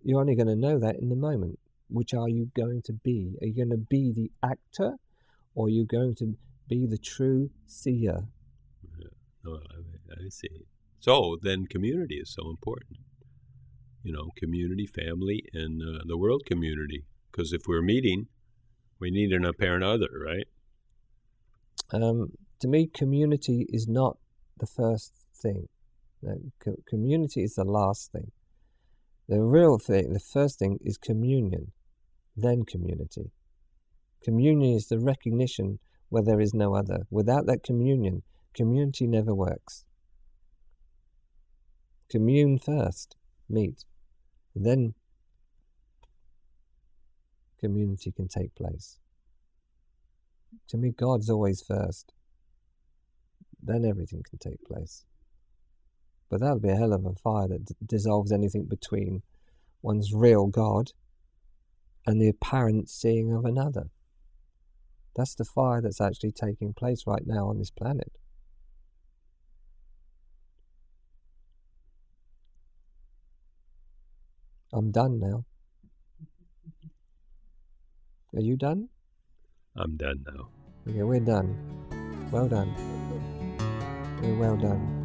you're only going to know that in the moment. Which are you going to be? Are you going to be the actor, or are you going to be the true seer? Yeah. Oh, I see. So then community is so important. Community, family, and the world community. Because if we're meeting, we need an apparent other, right? To me, community is not the first thing. No, community is the last thing. The real thing, the first thing, is communion, then community. Communion is the recognition where there is no other. Without that communion, community never works. Commune first, meet, then community can take place. To me, God's always first. Then everything can take place. But that'll be a hell of a fire that dissolves anything between one's real God and the apparent seeing of another. That's the fire that's actually taking place right now on this planet. I'm done now. Are you done? I'm done now. Okay, we're done. Well done. We're well done.